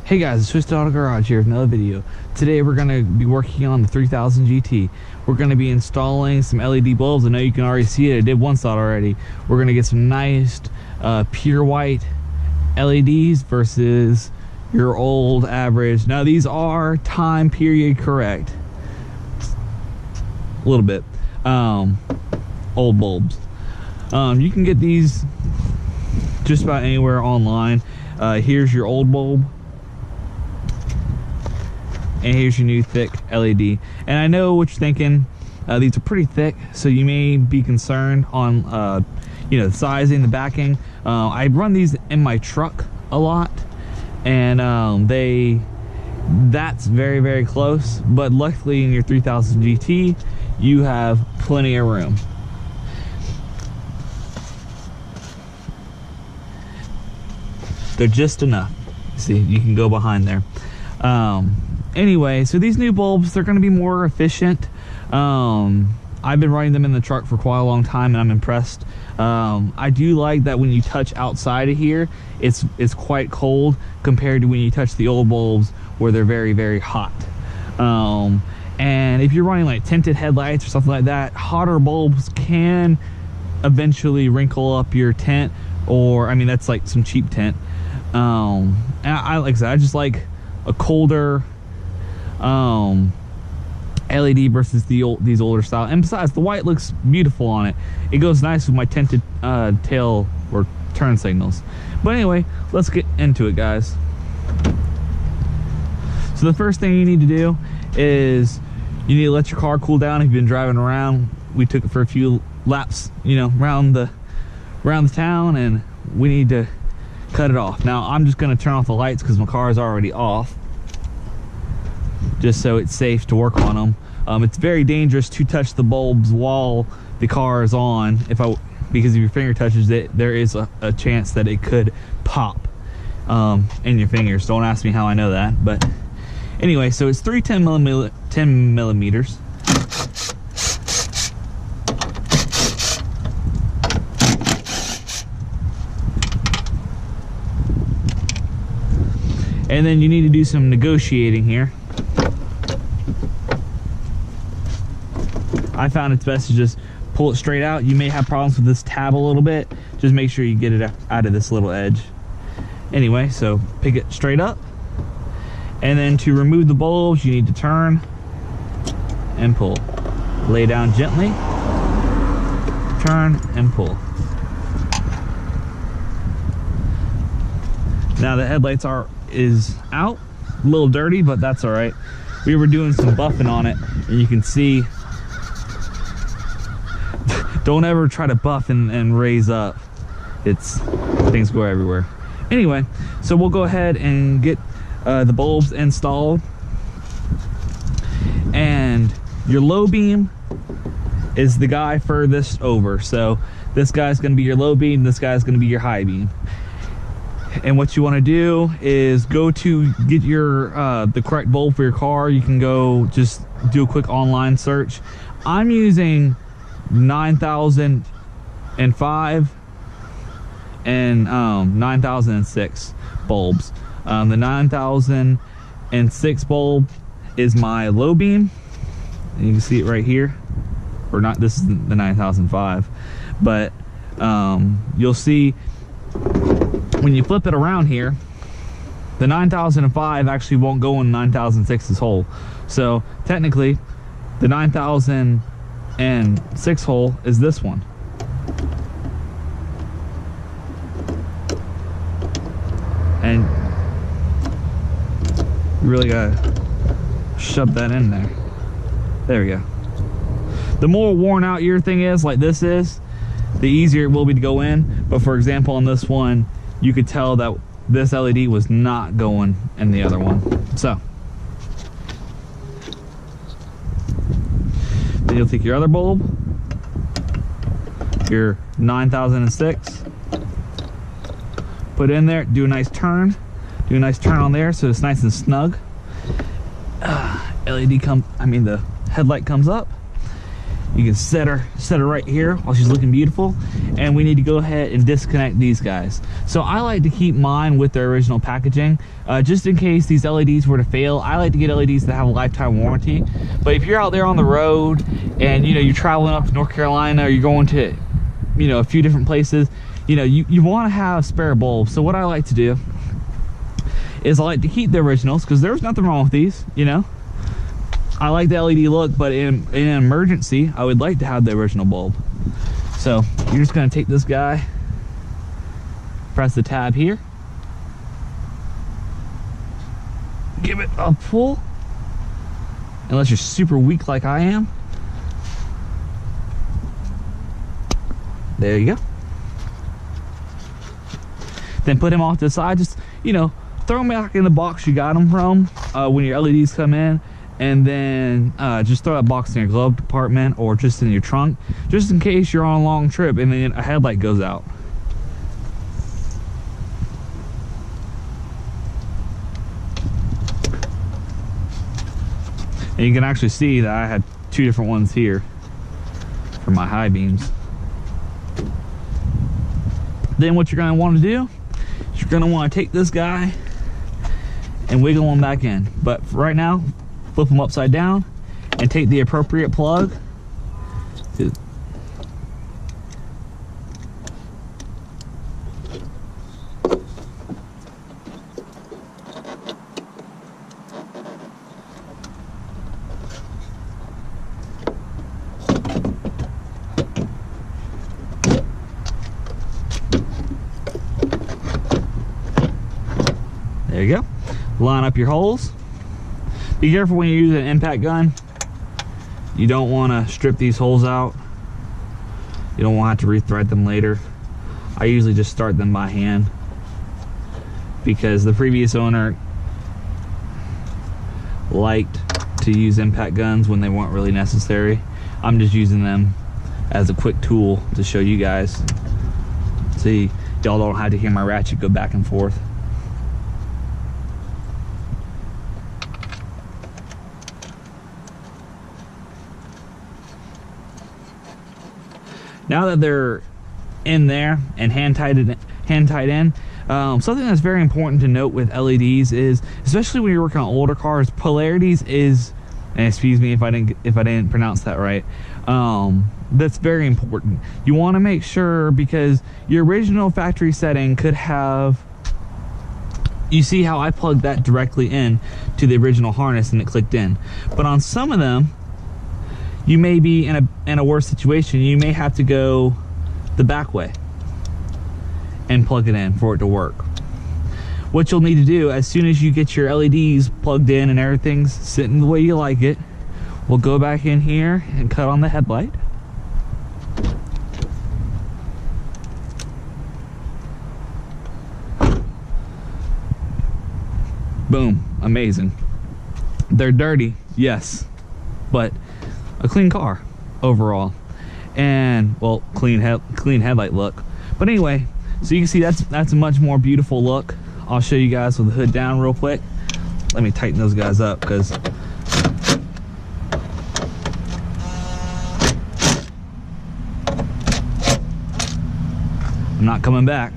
Hey guys, it's Twisted Auto Garage here with another video. Today we're going to be working on the 3000 GT. We're going to be installing some LED bulbs. I know you can already see it. I did one slot already. We're going to get some nice pure white LEDs versus your old average. Now these are time period correct. A little bit. Old bulbs. You can get these just about anywhere online. Here's your old bulb. And here's your new thick LED. And I know what you're thinking. These are pretty thick, so you may be concerned on the sizing, the backing. I run these in my truck a lot, and that's very, very close. But luckily in your 3000 GT, you have plenty of room. They're just enough. See, you can go behind there. Anyway, so these new bulbs, they're going to be more efficient. I've been running them in the truck for quite a long time, and I'm impressed. I do like that when you touch outside of here, it's quite cold compared to when you touch the old bulbs where they're very, very hot. And if you're running like tinted headlights or something like that, hotter bulbs can eventually wrinkle up your tint, or I mean that's like some cheap tint. And I like I said, I just like a colder LED versus these older style. And besides, the white looks beautiful on it. It goes nice with my tinted tail or turn signals. But anyway, let's get into it, guys. So the first thing you need to do is you need to let your car cool down. If you've been driving around, we took it for a few laps, around the town, and we need to cut it off. Now I'm just going to turn off the lights because my car is already off, just so it's safe to work on them. It's very dangerous to touch the bulbs while the car is on, because if your finger touches it, there is a chance that it could pop in your fingers. Don't ask me how I know that, but anyway, so it's 10 millimeters. And then you need to do some negotiating here. I found it's best to just pull it straight out. You may have problems with this tab a little bit. Just make sure you get it out of this little edge. Anyway, so pick it straight up. And then to remove the bulbs, you need to turn and pull. Lay down gently, turn and pull. Now the headlights is out, a little dirty, but that's all right. We were doing some buffing on it, and you can see. Don't ever try to buff and raise up. Things go everywhere. Anyway, so we'll go ahead and get the bulbs installed. And your low beam is the guy furthest over. So this guy's gonna be your low beam, this guy's gonna be your high beam. And what you want to do is go to get your the correct bulb for your car. You can go just do a quick online search. I'm using 9005 and 9006 bulbs. The 9006 bulb is my low beam. And you can see it right here. Or not, this is the 9005, but you'll see when you flip it around here, the 9005 actually won't go in 9006's hole. So technically, the 9006 hole is this one. And you really gotta shove that in there. There we go. The more worn out your thing is, like this is, the easier it will be to go in. But for example, on this one, you could tell that this LED was not going in the other one. So then you'll take your other bulb, your 9006, put it in there, do a nice turn on there so it's nice and snug. The headlight comes up, You can set her right here while she's looking beautiful. And we need to go ahead and disconnect these guys. So I like to keep mine with their original packaging, just in case these LEDs were to fail. I like to get LEDs that have a lifetime warranty. But if you're out there on the road and you're traveling up to North Carolina, or you're going to a few different places, you want to have spare bulbs. So what I like to do is I like to keep the originals, because there's nothing wrong with these. I like the LED look, but in an emergency, I would like to have the original bulb. So you're just gonna take this guy, press the tab here, give it a pull, unless you're super weak like I am. There you go. Then put him off to the side. Just, throw him back in the box you got him from when your LEDs come in. And then just throw that box in your glove compartment or just in your trunk, just in case you're on a long trip and then a headlight goes out. And you can actually see that I had two different ones here for my high beams. Then what you're going to want to do is you're going to want to take this guy and wiggle him back in. But for right now, flip them upside down and take the appropriate plug. There you go. Line up your holes. Be careful when you use an impact gun. You don't want to strip these holes out. You don't want to have to rethread them later. I usually just start them by hand, because the previous owner liked to use impact guns when they weren't really necessary. I'm just using them as a quick tool to show you guys. See, y'all don't have to hear my ratchet go back and forth. Now that they're in there and hand tied in, something that's very important to note with LEDs is, especially when you're working on older cars, polarities is, and excuse me if I didn't pronounce that right, that's very important. You want to make sure, because your original factory setting could have, you see how I plugged that directly in to the original harness and it clicked in, but on some of them you may be in a worse situation. You may have to go the back way and plug it in for it to work. What you'll need to do, as soon as you get your LEDs plugged in and everything's sitting the way you like it, we'll go back in here and cut on the headlight. Boom, amazing. They're dirty, yes, but a clean car overall, and well, clean headlight look. But anyway, so you can see that's a much more beautiful look. I'll show you guys with the hood down real quick. Let me tighten those guys up, because I'm not coming back.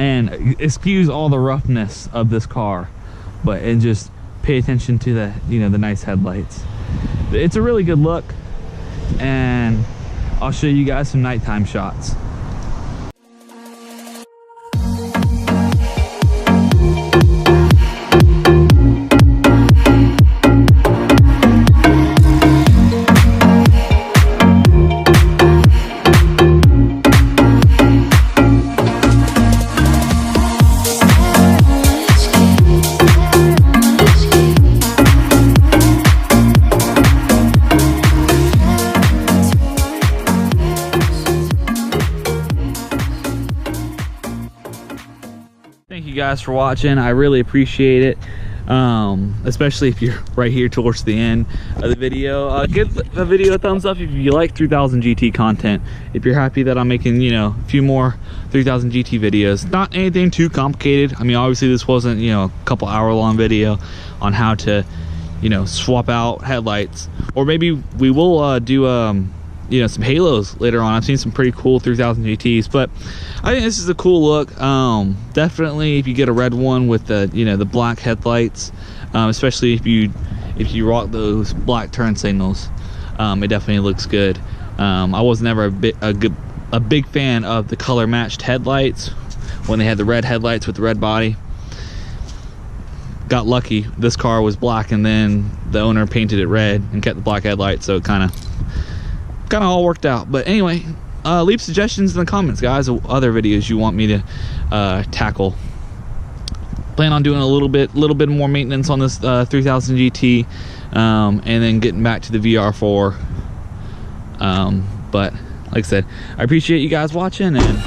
And excuse all the roughness of this car, and just pay attention to the the nice headlights. It's a really good look, and I'll show you guys some nighttime shots. Thank you guys for watching. I really appreciate it. especially if you're right here towards the end of the video. Give the video a thumbs up if you like 3000 GT content. If you're happy that I'm making, you know, a few more 3000 GT videos. Not anything too complicated. I mean, obviously this wasn't, you know, a couple hour long video on how to, you know, swap out headlights. Or maybe we will do you know, some halos later on. I've seen some pretty cool 3000 GTs, but I think this is a cool look. Definitely if you get a red one with the, you know, the black headlights, especially if you rock those black turn signals, it definitely looks good. I was never a big fan of the color matched headlights when they had the red headlights with the red body. Got lucky, this car was black and then the owner painted it red and kept the black headlights, so it kind of all worked out. But anyway, leave suggestions in the comments, guys, of other videos you want me to tackle. Plan on doing a little bit more maintenance on this 3000 GT, and then getting back to the VR4. But like I said, I appreciate you guys watching, and